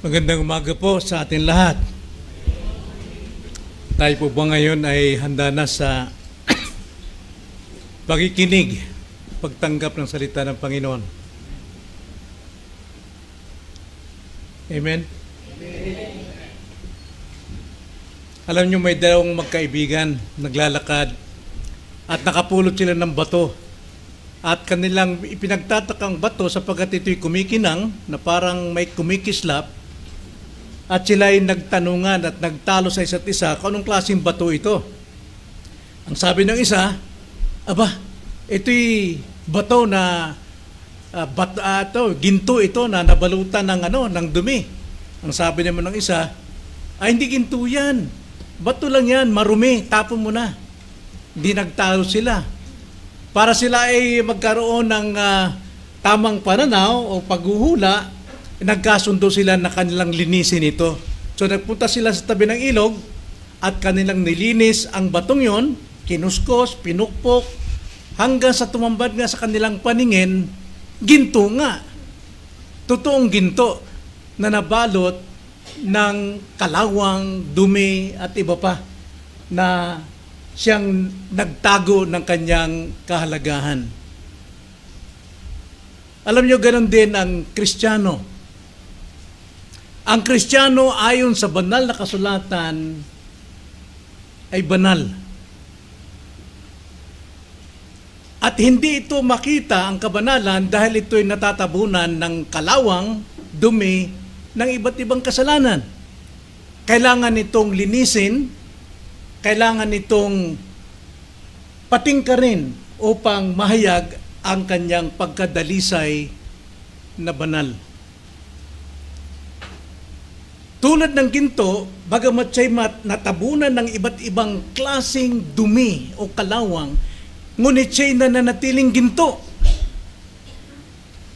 Magandang umaga po sa atin lahat. Tayo po ba ngayon ay handa na sa pakikinig, pagtanggap ng salita ng Panginoon? Amen? Alam niyo, may dalawang magkaibigan naglalakad at nakapulot sila ng bato. At kanilang ipinagtatakang bato sapagkat ito'y kumikinang na parang may kumikislap. At sila ay nagtanungan at nagtalo sa isa't isa kung anong klaseng bato ito. Ang sabi ng isa, aba, ito'y bato na ginto ito na nabalutan ng dumi. Ang sabi naman ng isa, ay hindi ginto yan. Bato lang yan, marumi, tapon mo na. Hindi nagtalo sila. Para sila ay magkaroon ng tamang pananaw o paghuhula, nagkasundo sila na kanilang linisin ito. So nagpunta sila sa tabi ng ilog at kanilang nilinis ang batong yon, kinuskos, pinukpok, hanggang sa tumambad nga sa kanilang paningin, ginto nga. Totoong ginto na nabalot ng kalawang, dumi at iba pa na siyang nagtago ng kanyang kahalagahan. Alam niyo, ganoon din ang Kristiyano. Ang Kristiyano ayon sa banal na kasulatan ay banal. At hindi ito makita ang kabanalan dahil ito'y natatabunan ng kalawang, dumi, ng iba't ibang kasalanan. Kailangan itong linisin, kailangan itong patingkarin upang mahayag ang kanyang pagkadalisay na banal. Tulad ng ginto, bagamat siya'y natabunan ng iba't ibang klaseng dumi o kalawang, ngunit siya'y nananatiling ginto.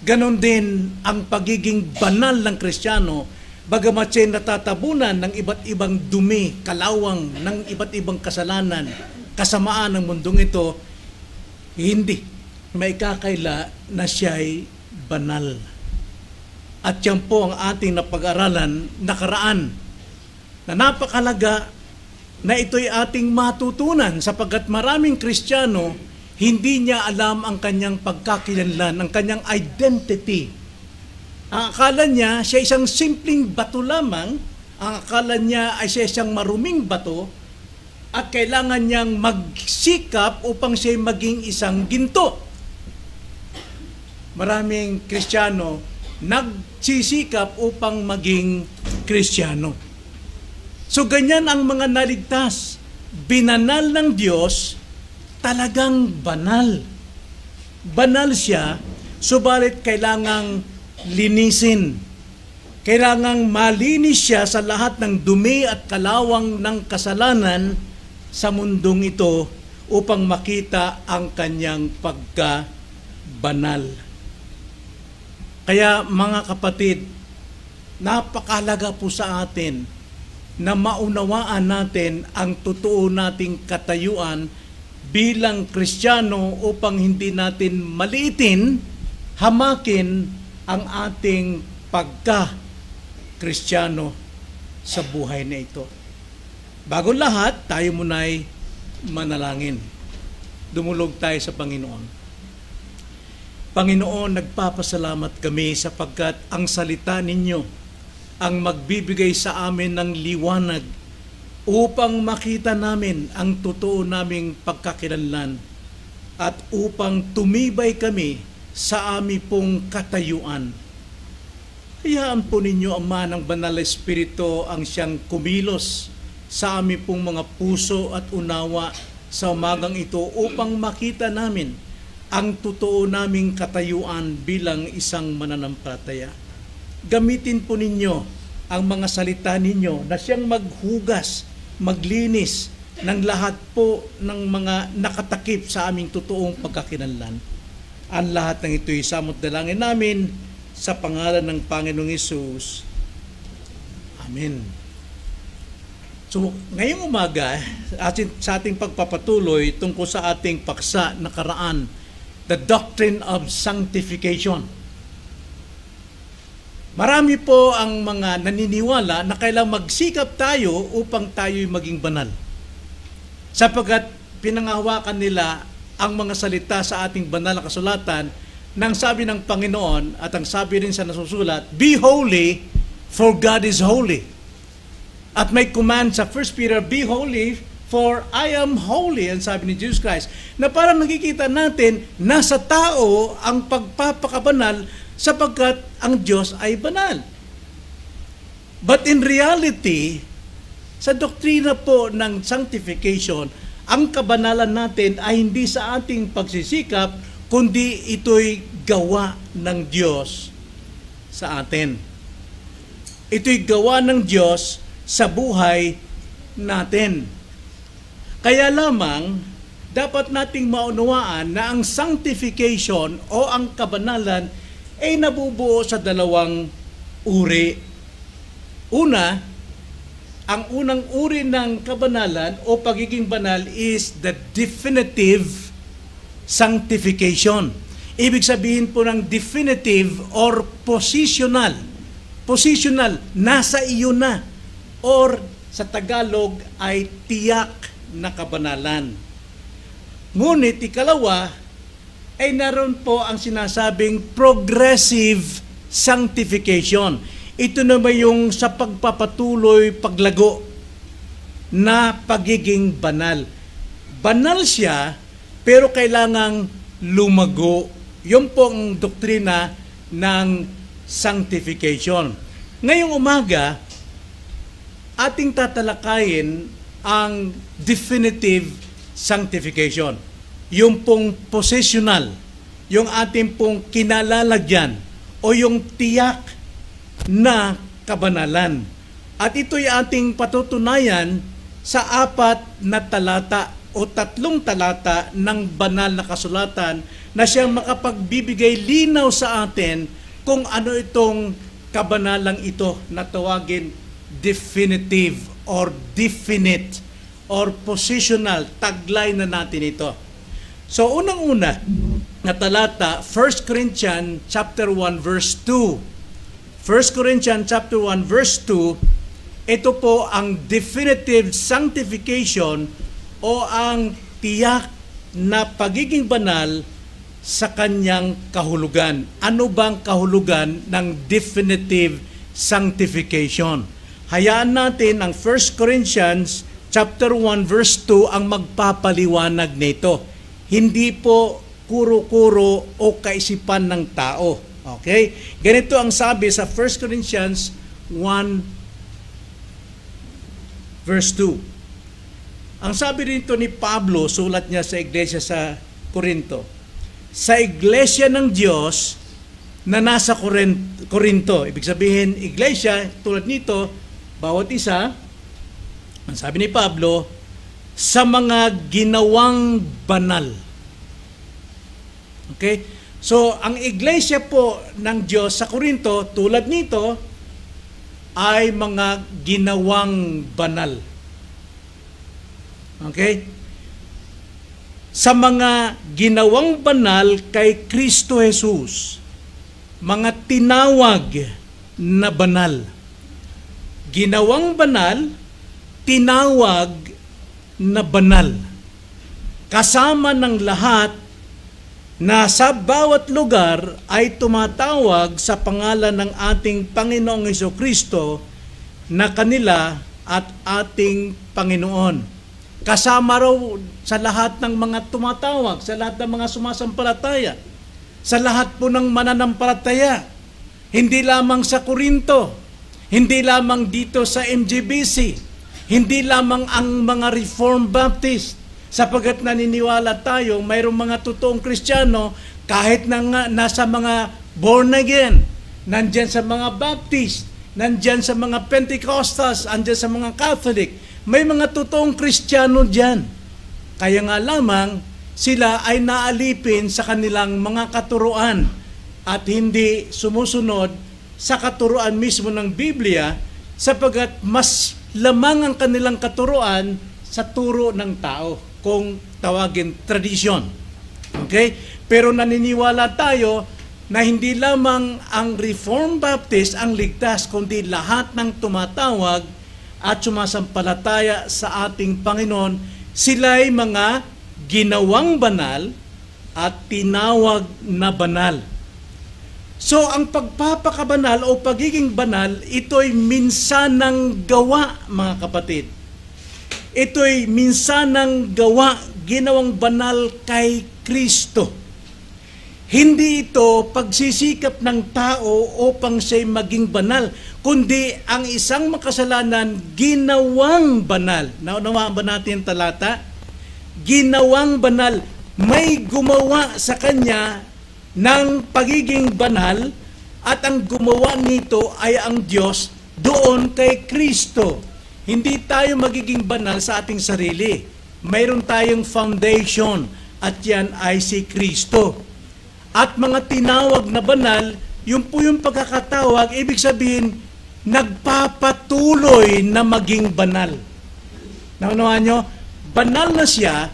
Ganon din ang pagiging banal ng Kristiyano, bagamat siya'y natatabunan ng iba't ibang dumi, kalawang, ng iba't ibang kasalanan, kasamaan ng mundong ito, hindi may kakaila na siya'y banal. At yan po ang ating napag-aralan nakaraan na napakalaga na ito'y ating matutunan sapagkat maraming Kristiyano hindi niya alam ang kanyang pagkakilanlan, ang kanyang identity. Ang akala niya siya isang simpleng bato lamang, ang akala niya ay siya isang maruming bato at kailangan niyang magsikap upang siya maging isang ginto. Maraming Kristiyano nagsisikap upang maging Kristiyano. So ganyan ang mga naligtas. Binanal ng Diyos, talagang banal. Banal siya, subalit kailangang linisin. Kailangang malinis siya sa lahat ng dumi at kalawang ng kasalanan sa mundong ito upang makita ang kanyang pagka-banal. Kaya mga kapatid, napakahalaga po sa atin na maunawaan natin ang totoo nating katayuan bilang Kristiyano upang hindi natin maliitin, hamakin ang ating pagka-Kristiyano sa buhay na ito. Bago lahat, tayo muna'y manalangin. Dumulog tayo sa Panginoon. Panginoon, nagpapasalamat kami sapagkat ang salita ninyo ang magbibigay sa amin ng liwanag upang makita namin ang totoo naming pagkakilanlan at upang tumibay kami sa aming pong katayuan. Hayaan po ninyo, Ama, ng Banal na Espiritu ang siyang kumilos sa aming pong mga puso at unawa sa umagang ito upang makita namin ang totoo naming katayuan bilang isang mananampalataya. Gamitin po ninyo ang mga salita ninyo na siyang maghugas, maglinis ng lahat po ng mga nakatakip sa aming totoong pagkakilanlan. Ang lahat ng ito'y samot dalangin namin sa pangalan ng Panginoong Hesus. Amen. So, ngayong umaga, sa ating pagpapatuloy tungkol sa ating paksa nakaraan, the doctrine of sanctification. Marami po ang mga naniniwala na kailangang magsikap tayo upang tayo'y maging banal. Sapagkat pinangahawakan nila ang mga salita sa ating banal na kasulatan nang sabi ng Panginoon at ang sabi rin sa nasusulat, "Be holy, for God is holy." At may command sa 1 Peter, "Be holy, for I am holy," ang sabi ni Jesus Christ, na parang nakikita natin, nasa tao ang pagpapakabanal sapagkat ang Diyos ay banal. But in reality, sa doktrina po ng sanctification, ang kabanalan natin ay hindi sa ating pagsisikap, kundi ito'y gawa ng Diyos sa atin. Ito'y gawa ng Diyos sa buhay natin. Kaya lamang, dapat nating maunawaan na ang sanctification o ang kabanalan ay nabubuo sa dalawang uri. Una, ang unang uri ng kabanalan o pagiging banal is the definitive sanctification. Ibig sabihin po ng definitive or positional. Positional, nasa iyo na. Or sa Tagalog ay tiyak na kabanalan. Ngunit ikalawa, ay naroon po ang sinasabing progressive sanctification. Ito naman yung sa pagpapatuloy, paglago na pagiging banal. Banal siya, pero kailangang lumago. Yun po ang doktrina ng sanctification. Ngayong umaga, ating tatalakayin ang definitive sanctification. Yung pong positional, yung ating pong kinalalagyan o yung tiyak na kabanalan. At ito'y ating patutunayan sa 4 na talata o 3 talata ng banal na kasulatan na siyang makapagbibigay linaw sa atin kung ano itong kabanalang ito na tawagin definitive or definite or positional. Taglay na natin ito. So unang-una na talata, 1 Corinthians chapter 1 verse 2. 1 Corinthians chapter 1 verse 2, ito po ang definitive sanctification o ang tiyak na pagiging banal sa kanyang kahulugan. Ano bang kahulugan ng definitive sanctification? Hayaan natin ang 1 Corinthians chapter 1 verse 2 ang magpapaliwanag nito. Hindi po kuro-kuro o kaisipan ng tao. Okay? Ganito ang sabi sa 1 Corinthians 1 verse 2. Ang sabi rito ni Pablo, sulat niya sa iglesia sa Corinto, sa iglesia ng Diyos na nasa Corinto. Ibig sabihin, iglesia, tulad nito, bawat isa, ang sabi ni Pablo, sa mga ginawang banal. Okay? So, ang iglesia po ng Diyos sa Corinto, tulad nito, ay mga ginawang banal. Okay? Sa mga ginawang banal kay Kristo Jesus, mga tinawag na banal. Ginawang banal, tinawag na banal. Kasama ng lahat na sa bawat lugar ay tumatawag sa pangalan ng ating Panginoong Jesucristo na kanila at ating Panginoon. Kasama raw sa lahat ng mga tumatawag, sa lahat ng mga sumasampalataya, sa lahat po ng mananampalataya. Hindi lamang sa Corinto, hindi lamang dito sa MGBC, hindi lamang ang mga Reformed Baptist, sapagkat naniniwala tayo, mayroong mga totoong Kristiyano, kahit na nga nasa mga born again, nandyan sa mga Baptist, nandyan sa mga Pentecostals, andyan sa mga Catholic, may mga totoong Kristiyano dyan. Kaya nga lamang, sila ay naalipin sa kanilang mga katuruan at hindi sumusunod sa katuruan mismo ng Biblia, sapagkat mas lamang ang kanilang katuruan sa turo ng tao, kung tawagin tradisyon. Okay? Pero naniniwala tayo na hindi lamang ang Reformed Baptist ang ligtas, kundi lahat ng tumatawag at sumasampalataya sa ating Panginoon, sila'y mga ginawang banal at tinawag na banal. So, ang pagpapakabanal o pagiging banal, ito'y minsanang gawa, mga kapatid. Ito'y minsanang gawa, ginawang banal kay Kristo. Hindi ito pagsisikap ng tao upang siya'y maging banal, kundi ang isang makasalanan ginawang banal. Naunawaan ba natin talata? Ginawang banal. May gumawa sa kanya ng pagiging banal at ang gumawa nito ay ang Diyos doon kay Kristo. Hindi tayo magiging banal sa ating sarili. Mayroon tayong foundation at yan ay si Kristo. At mga tinawag na banal, yun po yung pagkakatawag, ibig sabihin, nagpapatuloy na maging banal. Naunawaan nyo? Banal na siya,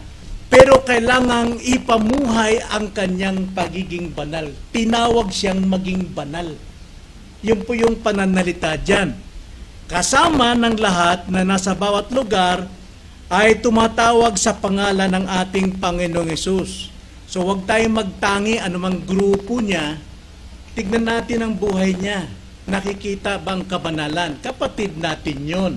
pero kailangang ipamuhay ang kanyang pagiging banal. Tinawag siyang maging banal. Yun po yung pananalita dyan. Kasama ng lahat na nasa bawat lugar ay tumatawag sa pangalan ng ating Panginoong Hesus. So huwag tayong magtangi anumang grupo niya, tignan natin ang buhay niya. Nakikita bang kabanalan? Kapatid natin yon.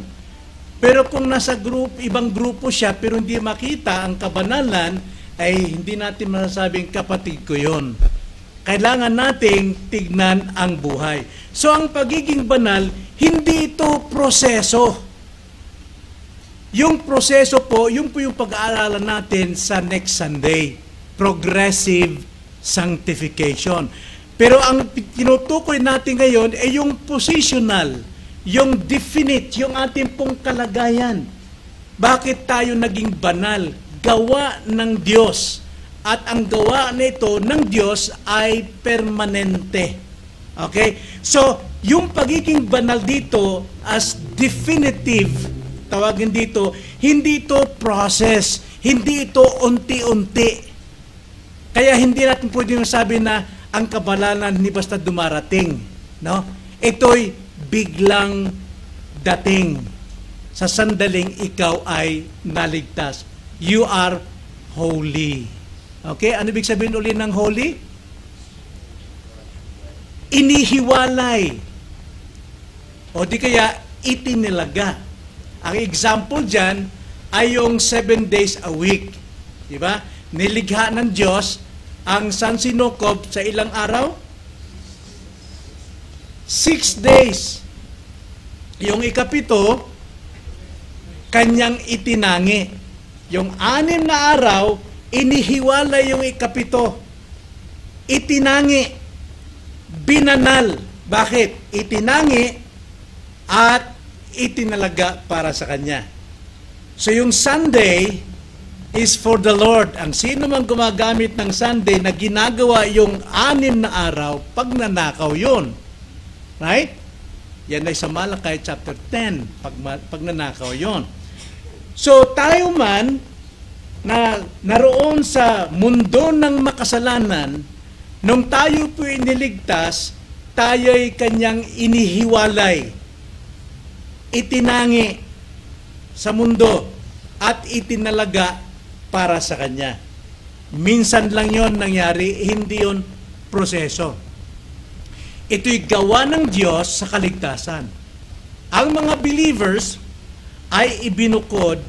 Pero kung nasa ibang grupo siya pero hindi makita ang kabanalan, ay hindi natin masasabing kapatid ko yon. Kailangan nating tignan ang buhay. So ang pagiging banal, hindi ito proseso. Yung proseso po, yung pag-aaralan natin sa next Sunday. Progressive sanctification. Pero ang tinutukoy natin ngayon ay yung positional, yung definite, yung ating pong kalagayan. Bakit tayo naging banal? Gawa ng Diyos. At ang gawa nito ng Diyos ay permanente. Okay? So, yung pagiging banal dito as definitive, tawagin dito, hindi ito process, hindi ito unti-unti. Kaya hindi natin pwede sabi na ang kabanalan hindi basta dumarating. No? Ito'y biglang dating. Sa sandaling ikaw ay naligtas. You are holy. Okay? Ano ibig sabihin uli ng holy? Inihiwalay. O di kaya itinilaga. Ang example dyan ay yung 7 days a week. Diba? Niligha ng Diyos ang San Sinocob sa ilang araw? 6 days. Yung ikapito, kanyang itinangi. Yung 6 na araw, inihiwalay yung ikapito. Itinangi. Binanal. Bakit? Itinangi at itinalaga para sa kanya. So yung Sunday is for the Lord. Ang sino man gumagamit ng Sunday na ginagawa yung 6 na araw, pag nanakaw yun. Right? Yan ay sa Malakay chapter 10, pag nanakaw yun. So tayo man na naroon sa mundo ng makasalanan, nung tayo po iniligtas, tayo'y kanyang inihiwalay, itinangi sa mundo, at itinalaga para sa kanya. Minsan lang yon nangyari, hindi yon proseso. Ito'y gawa ng Diyos sa kaligtasan. Ang mga believers ay ibinukod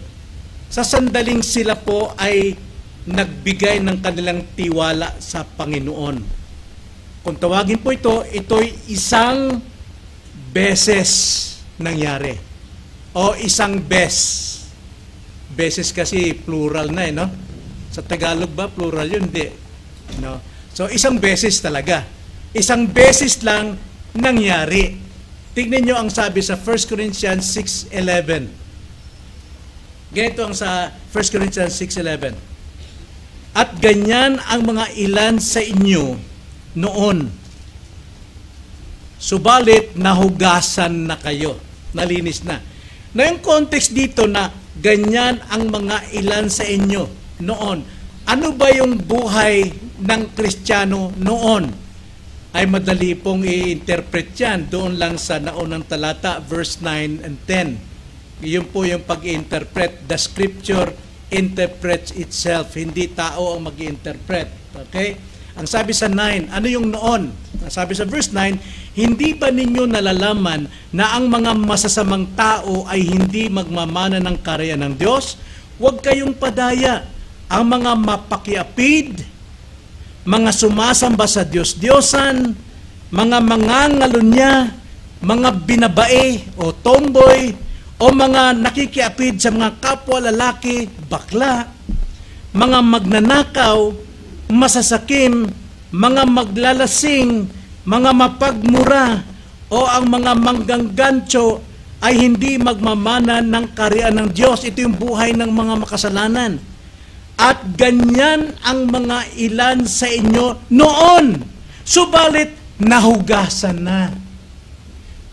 sa sandaling sila po ay nagbigay ng kanilang tiwala sa Panginoon. Kung tawagin po ito, ito'y isang beses nangyari. O isang beses kasi plural na no? Sa Tagalog ba plural yun? Hindi. No? So isang beses talaga. Isang beses lang nangyari. Tignan nyo ang sabi sa 1 Corinthians 6:11. Ganito ang sa 1 Corinthians 6:11. At ganyan ang mga ilan sa inyo noon. Subalit nahugasan na kayo. Nalinis na. Na yung context dito na ganyan ang mga ilan sa inyo noon. Ano ba yung buhay ng Kristiyano noon? ay madali pong i-interpret yan doon lang sa naunang talata, verse 9 and 10. Yun po yung pag-i-interpret. The Scripture interprets itself. Hindi tao ang mag-i-interpret. Okay? Ang sabi sa 9, ano yung noon? Ang sabi sa verse 9, hindi ba ninyo nalalaman na ang mga masasamang tao ay hindi magmamana ng kaharian ng Diyos? Huwag kayong padaya. Ang mga mapakiapid, mga sumasamba sa Diyos-Diyosan, mga mangangalunya, mga binabae o tomboy, o mga nakikiapid sa mga kapwa lalaki, bakla, mga magnanakaw, masasakim, mga maglalasing, mga mapagmura, o ang mga mangganggancho ay hindi magmamana ng kaharian ng Diyos. Ito yung buhay ng mga makasalanan. At ganyan ang mga ilan sa inyo noon. Subalit, nahugasan na.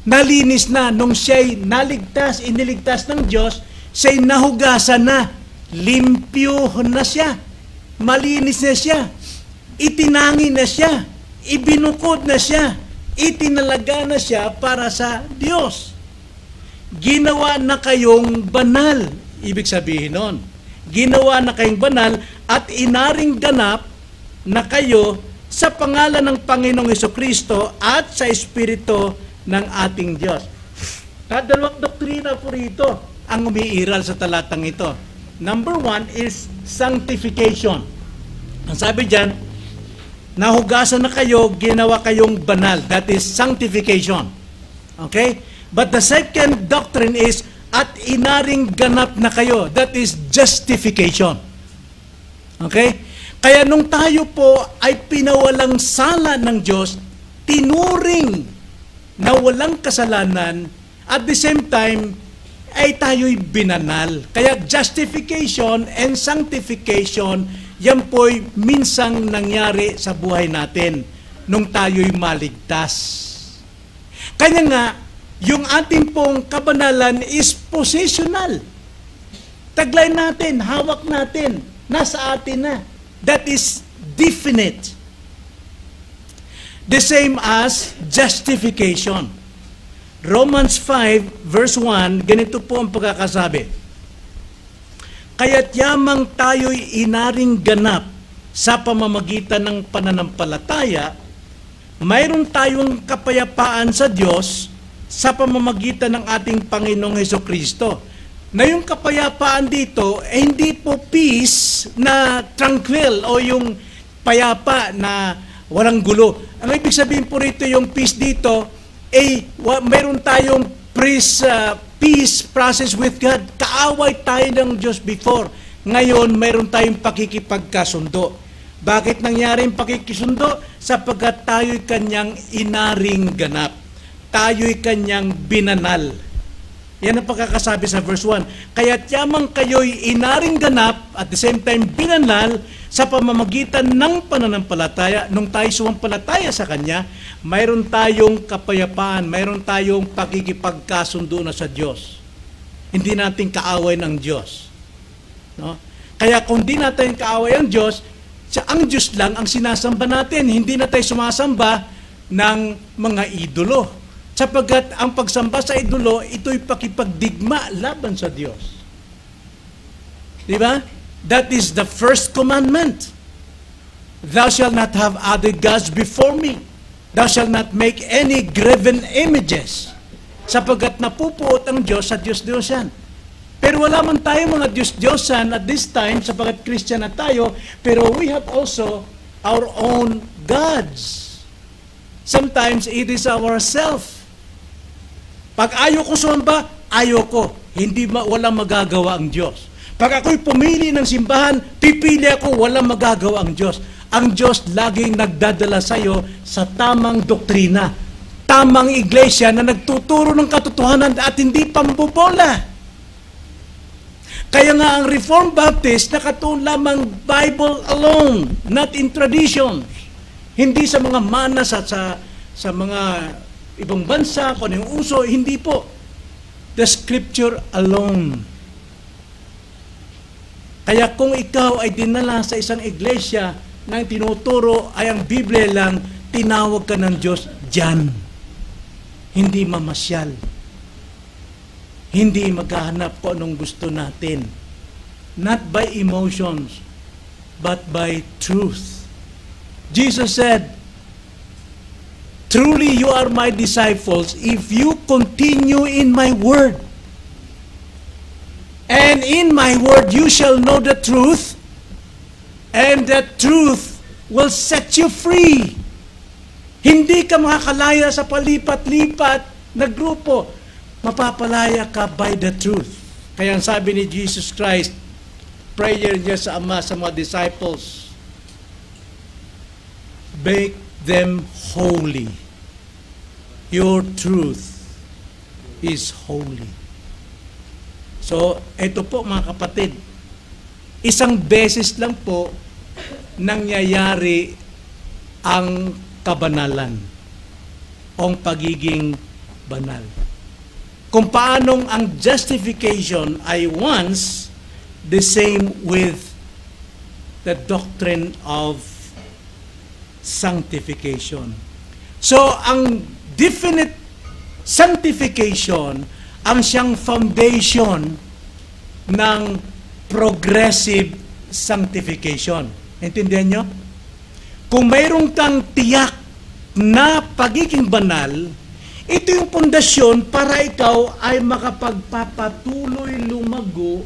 Nalinis na. Nung siya'y naligtas, iniligtas ng Diyos, siya'y nahugasan na. Limpyo na siya. Malinis na siya. Itinangi na siya. Ibinukod na siya. Itinalaga na siya para sa Diyos. Ginawa na kayong banal. Ibig sabihin nun, ginawa na kayong banal at inaring ganap na kayo sa pangalan ng Panginoong Hesukristo at sa Espiritu ng ating Diyos. Dalawang doktrina po rito ang umiiral sa talatang ito. Number 1 is sanctification. Ang sabi dyan, nahugasan na kayo, ginawa kayong banal. That is sanctification. Okay? But the second doctrine is, at inaring ganap na kayo. That is justification. Okay? Kaya nung tayo po ay pinawalang sala ng Diyos, tinuring na walang kasalanan, at the same time, ay tayo'y binanal. Kaya justification and sanctification, yan po'y minsang nangyari sa buhay natin nung tayo'y maligtas. Kaya nga, yung ating pong kabanalan is positional. Taglay natin, hawak natin, nasa atin na. That is definite. The same as justification. Romans 5 verse 1, ganito po ang pagkakasabi. Kaya't yamang tayo'y inaring ganap sa pamamagitan ng pananampalataya, mayroon tayong kapayapaan sa Diyos sa pamamagitan ng ating Panginoong Hesukristo. Na yung kapayapaan dito, hindi po peace na tranquil o yung payapa na walang gulo. Ang ibig sabihin po rito yung peace dito, meron tayong peace process with God. Kaaway tayo ng Diyos before. Ngayon, meron tayong pakikipagkasundo. Bakit nangyari yung pakikisundo? Sapagkat tayo'y kanyang inaring ganap. Tayo'y kanyang binanal. Yan ang pagkakasabi sa verse 1. Kaya't yamang kayo'y inaring ganap at the same time binanal sa pamamagitan ng pananampalataya. Nung tayo sumampalataya sa Kanya, mayroon tayong kapayapaan, mayroon tayong pakikipagkasundo na sa Diyos. Hindi natin kaaway ng Diyos. No? Kaya kung di natin kaaway ang Diyos lang ang sinasamba natin. Hindi na tayo sumasamba ng mga idolo. Sapagkat ang pagsamba sa idolo, ito'y pakipagdigma laban sa Diyos. Di ba? That is the first commandment. Thou shalt not have other gods before me. Thou shalt not make any graven images. Sapagkat napupuot ang Diyos sa Diyos-Diyosan. Pero wala man tayo mga Diyos-Diyosan at this time, sapagkat Christian na tayo, pero we have also our own gods. Sometimes it is ourself. Pag ayaw ko sumamba, ayaw ko. Walang magagawa ang Diyos. Pag ako'y pumili ng simbahan, pipili ako, walang magagawa ang Diyos. Ang Diyos laging nagdadala sa iyo sa tamang doktrina. Tamang iglesia na nagtuturo ng katotohanan at hindi pambobola. Kaya nga ang Reformed Baptist nakatuon lamang Bible alone, not in traditions. Hindi sa mga manas at sa mga ibang bansa, kung ano yung uso, hindi po. The Scripture alone. Kaya kung ikaw ay dinala sa isang iglesia na tinuturo ay ang Biblia lang, tinawag ka ng Diyos dyan. Hindi mamasyal. Hindi maghahanap kung anong gusto natin. Not by emotions, but by truth. Jesus said, "Truly you are my disciples if you continue in my word. And in my word you shall know the truth, and the truth will set you free." Hindi ka makakalaya sa palipat-lipat na grupo. Mapapalaya ka by the truth. Kaya ang sabi ni Jesus Christ, prayer niya sa Ama, sa mga disciples, make them holy. Your truth is holy. So, ito po mga kapatid, isang beses lang po nangyayari ang kabanalan o ang pagiging banal. Kung paanong ang justification ay once the same with the doctrine of sanctification. So, ang definite sanctification ang siyang foundation ng progressive sanctification. Intindihan nyo? Kung mayroong kang tiyak na pagiging banal, ito yung pundasyon para ikaw ay makapagpapatuloy lumago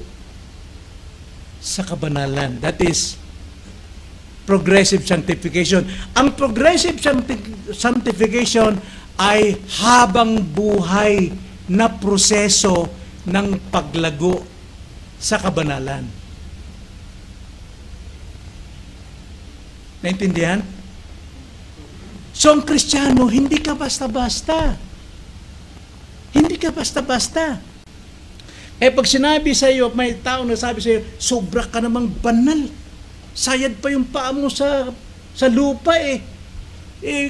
sa kabanalan. That is progressive sanctification. Ang progressive sanctification ay habang buhay na proseso ng paglago sa kabanalan. Naintindihan? So, ang Kristiyano, hindi ka basta-basta. Hindi ka basta-basta. Eh, pag sinabi sa iyo, may tao na sabi sa iyo, sobra ka namang banal. Sayad pa yung paa mo sa lupa eh.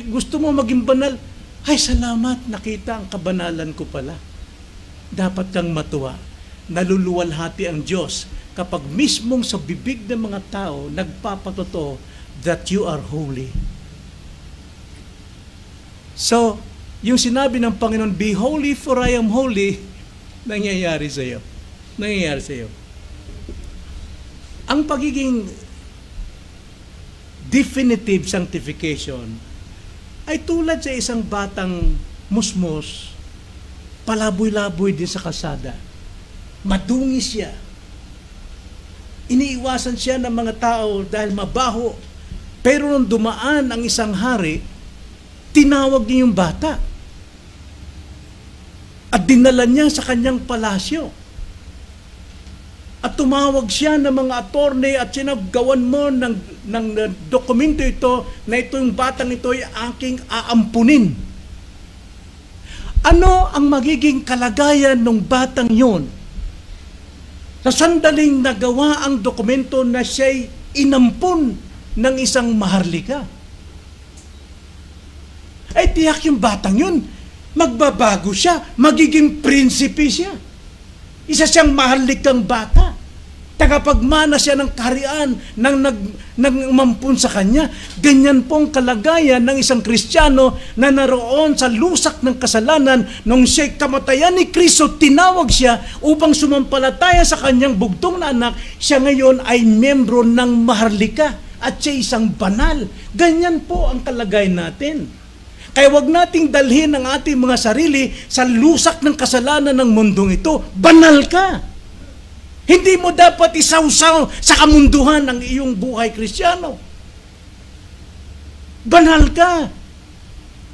Gusto mo maging banal. Ay, salamat, nakita ang kabanalan ko pala. Dapat kang matuwa. Naluluwalhati ang Diyos kapag mismong sa bibig ng mga tao nagpapatotoo that you are holy. So, yung sinabi ng Panginoon, be holy for I am holy, nangyayari sa iyo. Nangyayari sa iyo. Ang pagiging definitive sanctification ay tulad sa isang batang musmos, palaboy-laboy din sa kalsada. Madungis siya. Iniiwasan siya ng mga tao dahil mabaho. Pero nung dumaan ang isang hari, tinawag niya yung bata. At dinala niya sa kanyang palasyo. At tumawag siya ng mga attorney at sinagawan mo ng dokumento ito na ito yung batang ito ay aking aampunin. Ano ang magiging kalagayan ng batang yun? Sa sandaling nagawa ang dokumento na siya'y inampun ng isang maharlika. Ay tiyak yung batang yun, magbabago siya, magiging prinsipe siya. Isa siyang maharlikang bata. Tagapagmana siya ng kaharian nang umampun sa kanya. Ganyan pong kalagayan ng isang Kristiyano na naroon sa lusak ng kasalanan nung siya'y kamatayan ni Kristo, tinawag siya upang sumampalataya sa kanyang bugtong na anak. Siya ngayon ay membro ng maharlika at siya isang banal. Ganyan po ang kalagayan natin. Kaya wag nating dalhin ang ating mga sarili sa lusak ng kasalanan ng mundong ito. Banal ka. Hindi mo dapat isawsaw sa kamunduhan ng iyong buhay Kristiyano. Banal ka.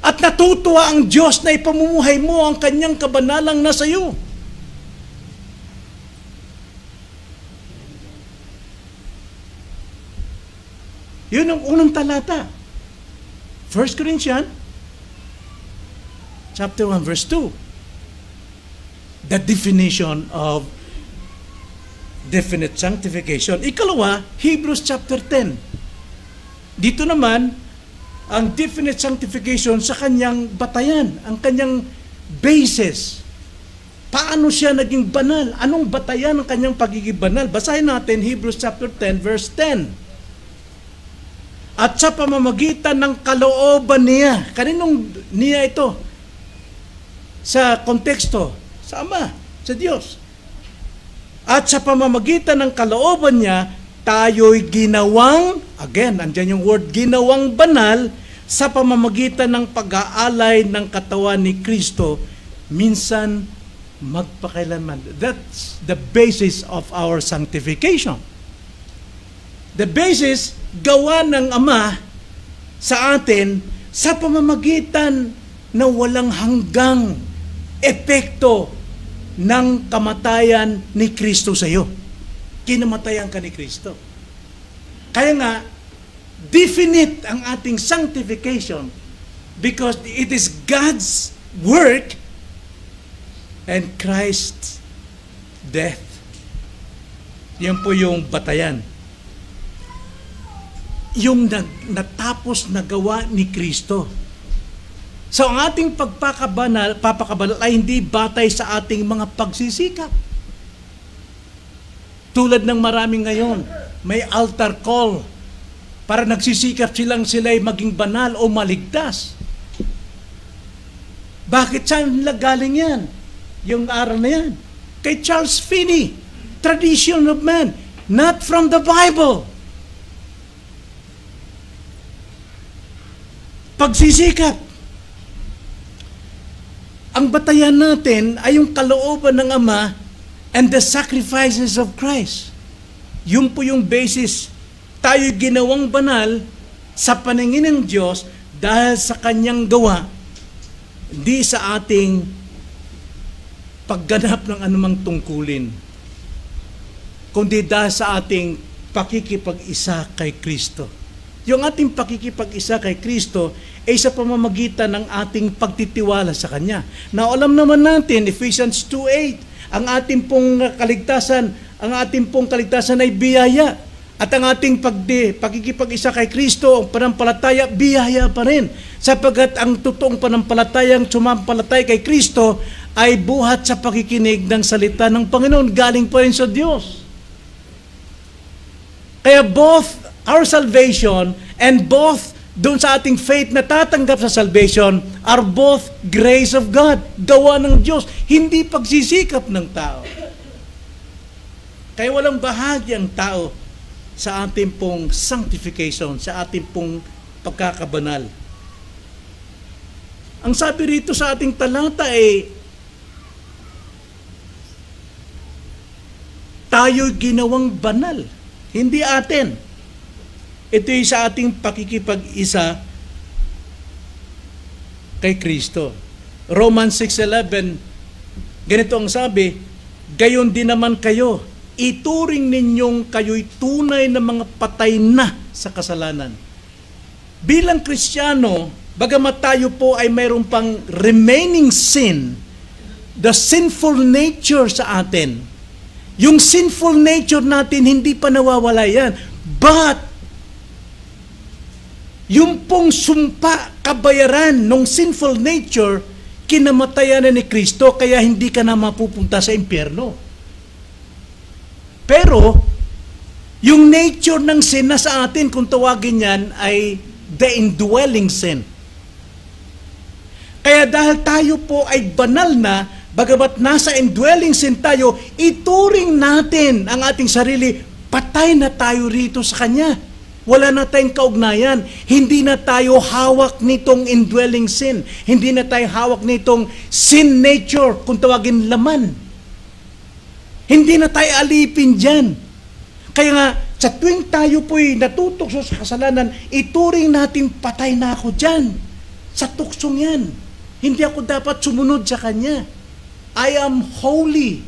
At natutuwa ang Diyos na ipamumuhay mo ang kanyang kabanalang nasa iyo. Yun ang unang talata. 1 Corinthians chapter 1 verse 2. The definition of definite sanctification. Ikalawa, Hebrews chapter 10. Dito naman, ang definite sanctification sa kanyang batayan, ang kanyang basis. Paano siya naging banal? Anong batayan ng kanyang pagiging banal? Basahin natin Hebrews chapter 10 verse 10. at sa pamamagitan ng kalooban niya. Kaninong niya ito? Sa konteksto, sa Ama, sa Diyos. At sa pamamagitan ng kalooban niya, tayo'y ginawang, again, andyan yung word, ginawang banal sa pamamagitan ng pag-aalay ng katawan ni Kristo, minsan magpakailanman. That's the basis of our sanctification. The basis, gawa ng Ama sa atin sa pamamagitan na walang hanggang epekto ng kamatayan ni Kristo sa iyo. Kinamatayan ka ni Kristo. Kaya nga, definite ang ating sanctification because it is God's work and Christ's death. Yan po yung batayan. Yung natapos na gawa ni Kristo. So ang ating papakabanal ay hindi batay sa ating mga pagsisikap. Tulad ng marami ngayon, may altar call para nagsisikap sila'y maging banal o maligtas. Bakit saan nila galing yan? Yung aral na yan. Kay Charles Finney, tradition of man, not from the Bible. Pagsisikap. Ang batayan natin ay yung kalooban ng Ama and the sacrifices of Christ. Yun po yung basis. Tayo'y ginawang banal sa paningin ng Diyos dahil sa Kanyang gawa, hindi sa ating pagganap ng anumang tungkulin, kundi dahil sa ating pakikipag-isa kay Kristo. Yung ating pakikipag-isa kay Kristo ay sa pamamagitan ng ating pagtitiwala sa Kanya. Now, alam naman natin, Ephesians 2:8, ang ating pong kaligtasan ay biyaya. At ang ating pakikipag-isa kay Kristo, ang panampalataya, biyaya pa rin. Sapagat ang totoong panampalatayang sumampalatay kay Kristo ay buhat sa pakikinig ng salita ng Panginoon, galing pa rin sa Diyos. Kaya both our salvation and both doon sa ating faith na tatanggap sa salvation are both grace of God, gawa ng Diyos, hindi pagsisikap ng tao. Kaya walang bahagi ang tao sa ating pong sanctification, sa ating pong pagkakabanal. Ang sabi rito sa ating talata ay, tayo'y ginawang banal, hindi atin. Ito'y sa ating pakikipag-isa kay Kristo. Romans 6:11, ganito ang sabi, gayon din naman kayo, ituring ninyong kayo'y tunay na mga patay na sa kasalanan. Bilang Kristiyano, bagamat tayo po ay mayroon pang remaining sin, the sinful nature sa atin, yung sinful nature natin, hindi pa nawawala yan. But, yung pong sumpa, kabayaran ng sinful nature, kinamatayan na ni Kristo, kaya hindi ka na mapupunta sa impyerno. Pero, yung nature ng sin na sa atin, kung tawagin yan, ay the indwelling sin. Kaya dahil tayo po ay banal na, bagamat nasa indwelling sin tayo, ituring natin ang ating sarili, patay na tayo rito sa Kanya. Wala na tayong kaugnayan. Hindi na tayo hawak nitong indwelling sin. Hindi na tayo hawak nitong sin nature, kung tawagin laman. Hindi na tayo alipin dyan. Kaya nga, sa tuwing tayo po'y natutokso sa kasalanan, ituring natin patay na ako dyan. Sa tuksong yan. Hindi ako dapat sumunod sa Kanya. I am holy.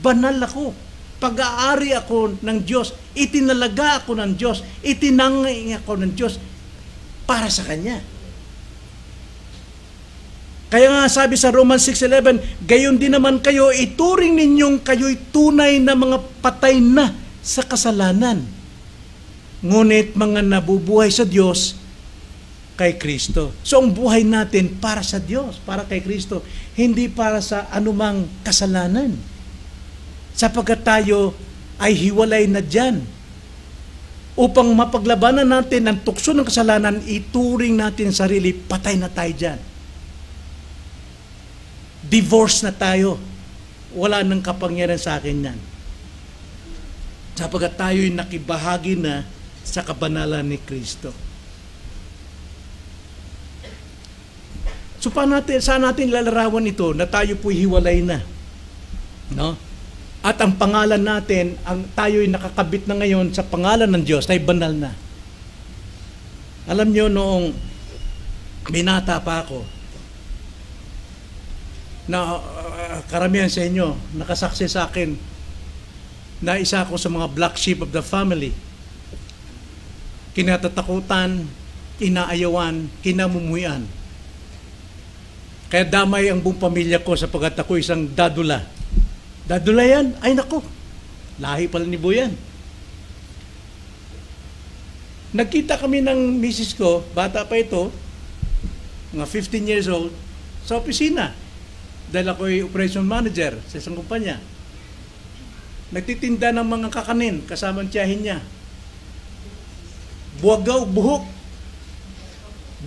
Banal ako. Pag-aari ako ng Diyos. Itinalaga ako ng Diyos. Itinangay ako ng Diyos para sa Kanya. Kaya nga sabi sa Romans 6:11, gayon din naman kayo, ituring ninyong kayo'y tunay na mga patay na sa kasalanan. Ngunit mga nabubuhay sa Diyos kay Kristo. So ang buhay natin para sa Diyos, para kay Kristo, hindi para sa anumang kasalanan. Sapagkat tayo ay hiwalay na dyan. upang mapaglabanan natin ang tukso ng kasalanan, ituring natin sarili, patay na tayo dyan. Divorce na tayo. Wala nang kapangyarihan sa akin yan. Sapagkat tayo'y nakibahagi na sa kabanalan ni Kristo. So saan natin lalarawan ito na tayo po'y hiwalay na? No? At ang pangalan natin, tayo'y nakakabit na ngayon sa pangalan ng Diyos, ay banal na. Alam nyo, noong binata pa ako, na karamihan sa inyo, nakasaksi sa akin, na isa ako sa mga black sheep of the family. Kinatatakutan, inaayawan, kinamumuyan. Kaya damay ang buong pamilya ko sapagkat ako isang dadula. Dadula yan? Ay nako, lahi pala ni Boyan. Nagkita kami ng misis ko, bata pa ito, mga 15 years old, sa opisina. Dahil ako'y operation manager sa isang kumpanya. Nagtitinda ng mga kakanin, kasama ang tiyahin niya. Buwagaw, buhok.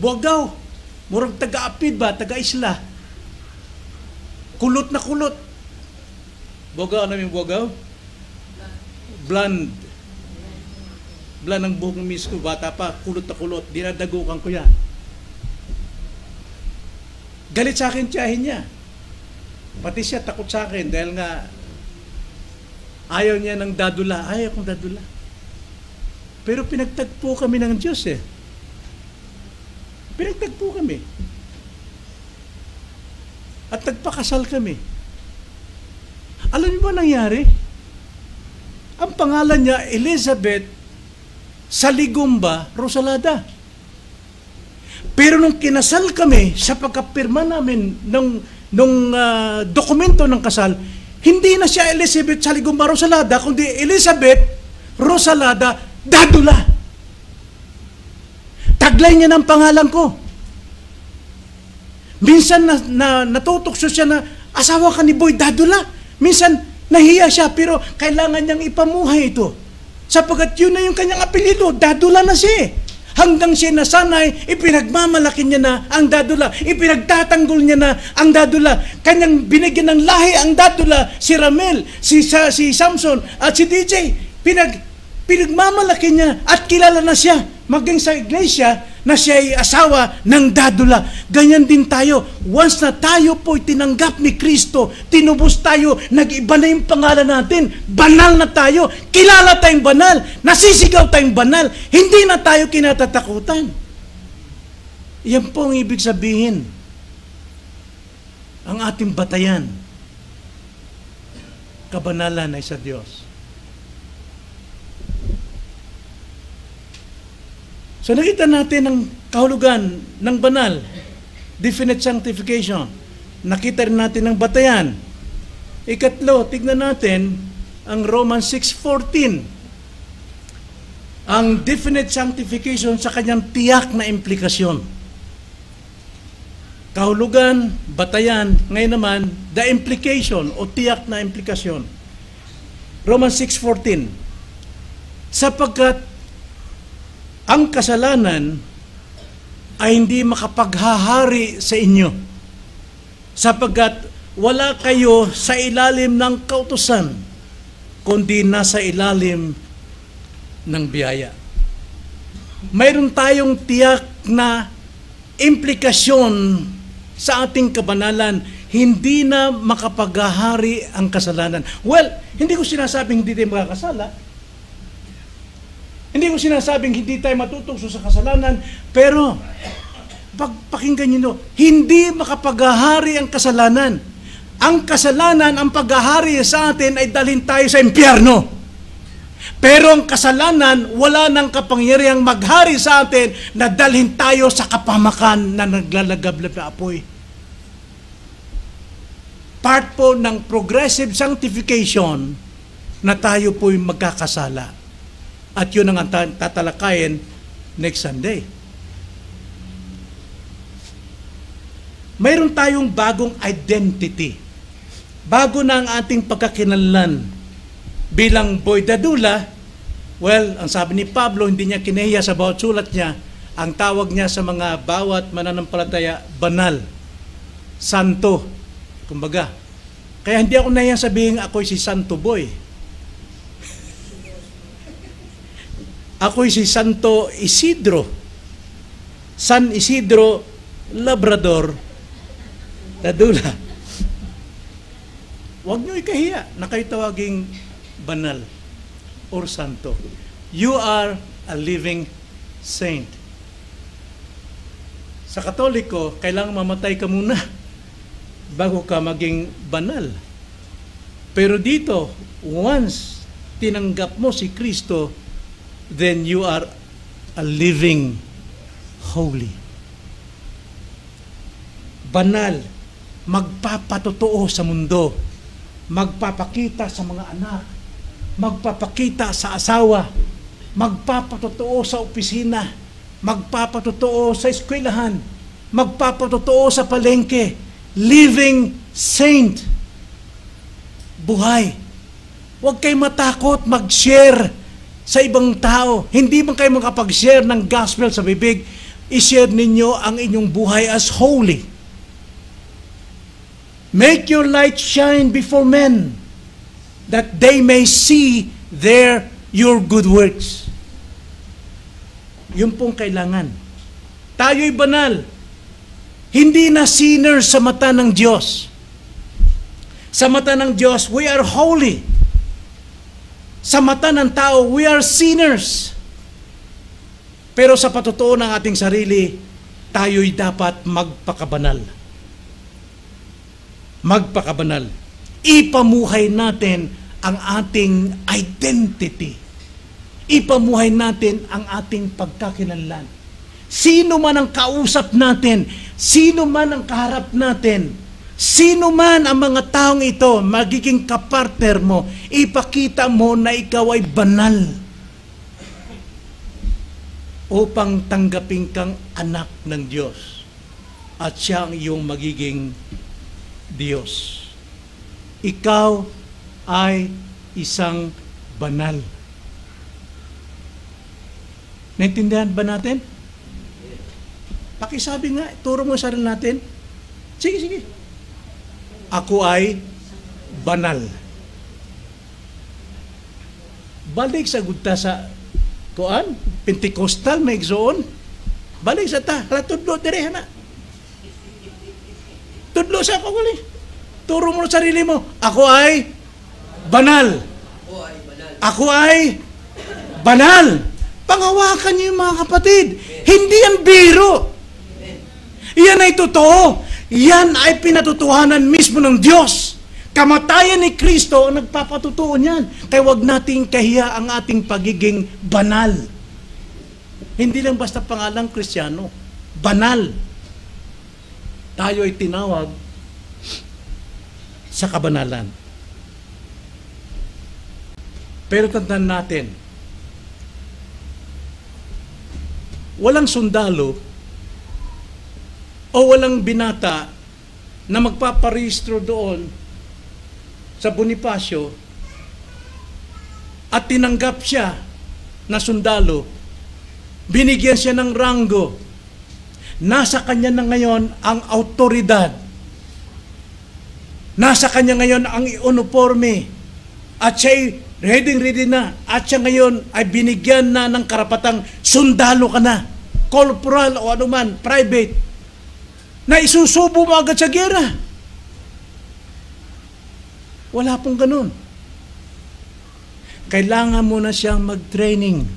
Buwagaw. Murang taga-apid ba, taga-isla. Kulot na kulot. Buwagaw, ano yung buwagaw? Blonde. Blonde ang buhok ng miss ko, bata pa, kulot na kulot. Dinadagukan ko yan. Galit sa akin tiyahin niya. Pati siya takot sa akin dahil nga ayaw niya ng dadula. Ayaw kong dadula. Pero pinagtagpo kami ng Diyos eh. Pinagtagpo kami. At nagpakasal kami. Alam niyo ba nangyari? Ang pangalan niya, Elizabeth Saligumba Rosalada. Pero nung kinasal kami, sa pagkapirma namin nung dokumento ng kasal, hindi na siya Elizabeth Saligumba Rosalada, kundi Elizabeth Rosalada Dadula. Taglay niya ng pangalan ko. Minsan natutokso siya na asawa ka ni Boy Dadula. Minsan nahiya siya pero kailangan niyang ipamuhay ito. Sapagkat yun na yung kanyang apelido, Dadula na siya. Hanggang siya nasanay, ipinagmamalaki niya na ang Dadula. Ipinagtatanggol niya na ang Dadula. Kanyang binigyan ng lahi ang Dadula, si Ramel, si Samson at si DJ. Pinagmamalaki niya at kilala na siya maging sa iglesia na siya ay asawa ng Dadula. Ganyan din tayo. Once na tayo po'y tinanggap ni Kristo, tinubos tayo, nag-iba na yung pangalan natin, banal na tayo, kilala tayong banal, nasisigaw tayong banal, hindi na tayo kinatatakutan. Yan po ang ibig sabihin. Ang ating batayan, kabanalan ay sa Diyos. So nakita natin ang kahulugan ng banal, definite sanctification. Nakita rin natin ang batayan. Ikatlo, tignan natin ang Romans 6:14. Ang definite sanctification sa kanyang tiyak na implikasyon. Kahulugan, batayan, ngayon naman, the implication o tiyak na implikasyon. Romans 6:14. Sapagkat ang kasalanan ay hindi makapaghahari sa inyo sapagkat wala kayo sa ilalim ng kautusan kundi nasa ilalim ng biyaya. Mayroon tayong tiyak na implikasyon sa ating kabanalan, hindi na makapaghahari ang kasalanan. Well, hindi ko sinasabing hindi tayo makakasala. Hindi ko sinasabing hindi tayo matutokso sa kasalanan, pero pakinggan niyo, hindi makapaghahari ang kasalanan. Ang kasalanan, ang paghahari sa atin ay dalhin tayo sa impyerno. Pero ang kasalanan, wala nang kapangyarihang maghari sa atin na dalhin tayo sa kapamakan na naglalagablab na apoy. Part po ng progressive sanctification na tayo po'y magkakasala. At yun ang tatalakayin next Sunday. Mayroon tayong bagong identity. Bago na ang ating pagkakinlanlan bilang Boy Dadula, Well, ang sabi ni Pablo, hindi niya kinahiya sa bawat sulat niya. Ang tawag niya sa mga bawat mananampalataya, banal, santo, kumbaga. Kaya hindi ako nahiya sabihin ako'y si Santo Boy. Ako'y si Santo Isidro. San Isidro Labrador Dadula. Huwag niyo ikahiya na kayo tawaging banal or santo. You are a living saint. Sa Katoliko, kailangan mamatay ka muna bago ka maging banal. Pero dito, once tinanggap mo si Kristo, then you are a living holy. Banal, magpapatotoo sa mundo, magpapakita sa mga anak, magpapakita sa asawa, magpapatotoo sa opisina, magpapatotoo sa eskwelahan, magpapatotoo sa palengke. Living saint. Buhay. Huwag kayo matakot mag-share sa ibang tao. Hindi man kayo makapag-share ng gospel sa bibig, i-share ninyo ang inyong buhay as holy. Make your light shine before men, that they may see your good works. Yun pong kailangan. Tayo'y banal. Hindi na sinners sa mata ng Diyos. Sa mata ng Diyos, we are holy. Sa mata ng tao, we are sinners. Pero sa patotoo ng ating sarili, tayo'y dapat magpakabanal. Magpakabanal. Ipamuhay natin ang ating identity. Ipamuhay natin ang ating pagkakilanlan. Sino man ang kausap natin, sino man ang kaharap natin, sino man ang mga taong ito, magiging kapartner mo, ipakita mo na ikaw ay banal upang tanggapin kang anak ng Diyos at siya ang iyong magiging Diyos. Ikaw ay isang banal. Naintindihan ba natin? Pakisabi nga, turo mo sa sarili natin. Sige, sige. Ako ay banal. Balik sa gudta sa kuan, Pentecostal, may igsoon. Balik sa ta, tudlo dire na. Tudlo sa ako gali. Turo mo sa sarili mo, ako ay banal. Ako ay banal. Pangawakan niyo yung mga kapatid. Hindi yan biro. Yan ay totoo. Yan ay pinatutuhanan mismo ng Diyos. Kamatayan ni Kristo ang nagpapatutuo niyan. Kaya wag nating kahiya ang ating pagiging banal. Hindi lang basta pangalang Kristiyano. Banal. Tayo ay tinawag sa kabanalan. Pero tandaan natin, walang sundalo o walang binata na magpaparehistro doon sa Bonifacio at tinanggap siya na sundalo, binigyan siya ng ranggo, nasa kanya na ngayon ang autoridad, nasa kanya ngayon ang uniforme, at siya'y ready na, at siya ngayon ay binigyan na ng karapatang sundalo ka na, corporal o anuman, private, na isusubo mo agad sa gera. Wala pong ganun. Kailangan mo na siyang mag-training.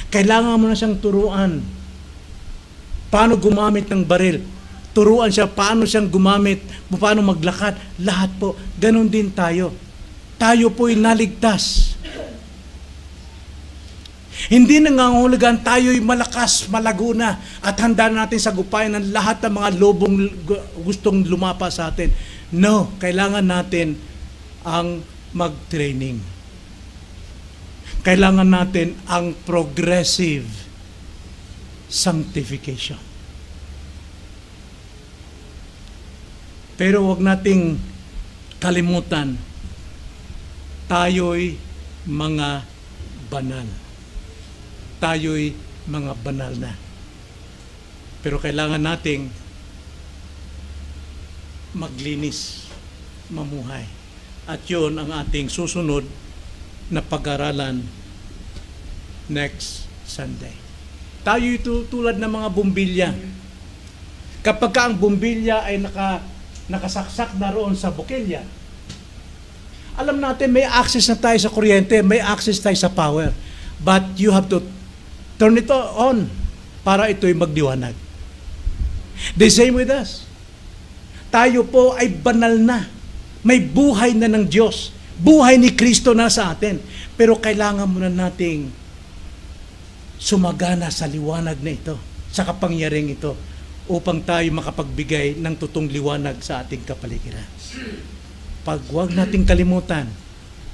Kailangan mo na siyang turuan paano gumamit ng baril. Turuan siya paano siyang gumamit, paano maglakad. Lahat po. Ganun din tayo. Tayo po'y naligtas. Hindi nangangahulugan tayo'y malakas, malaguna at handa natin sagupayan ng lahat ng mga lobong gustong lumapa sa atin. No, kailangan natin ang mag-training. Kailangan natin ang progressive sanctification. Pero wag nating kalimutan, tayo'y mga banal. Tayo'y mga banal na. Pero kailangan nating maglinis, mamuhay. At yun ang ating susunod na pag-aralan next Sunday. Tayo ito tulad ng mga bumbilya. Kapag ang bumbilya ay nakasaksak na roon sa bukilya, alam natin may access na tayo sa kuryente, may access tayo sa power. But you have to turn it on para ito'y magdiwanag. The same with us. Tayo po ay banal na. May buhay na ng Diyos. Buhay ni Kristo na sa atin. Pero kailangan muna nating sumagana sa liwanag na ito, sa kapangyariang ito, upang tayo makapagbigay ng tutong liwanag sa ating kapaligiran. Huwag nating kalimutan,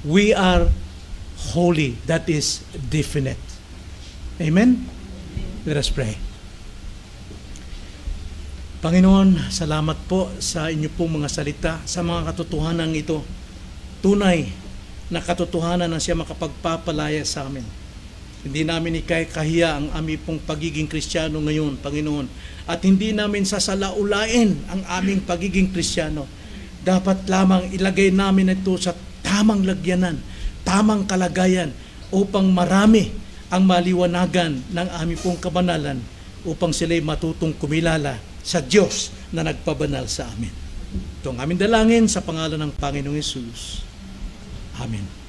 we are holy. That is definite. Amen? Let us pray. Panginoon, salamat po sa inyo pong mga salita, sa mga katotohanan ito. Tunay na katotohanan na siya makapagpapalaya sa amin. Hindi namin ikakahiya ang aming pong pagiging Kristiyano ngayon, Panginoon. At hindi namin sasalaulain ang aming pagiging Kristiyano. Dapat lamang ilagay namin ito sa tamang lagyanan, tamang kalagayan, upang marami ang maliwanagan ng aming pong kabanalan, upang sila'y matutong kumilala sa Diyos na nagpabanal sa amin. Ito ang aming dalangin sa pangalan ng Panginoong Hesus. Amen.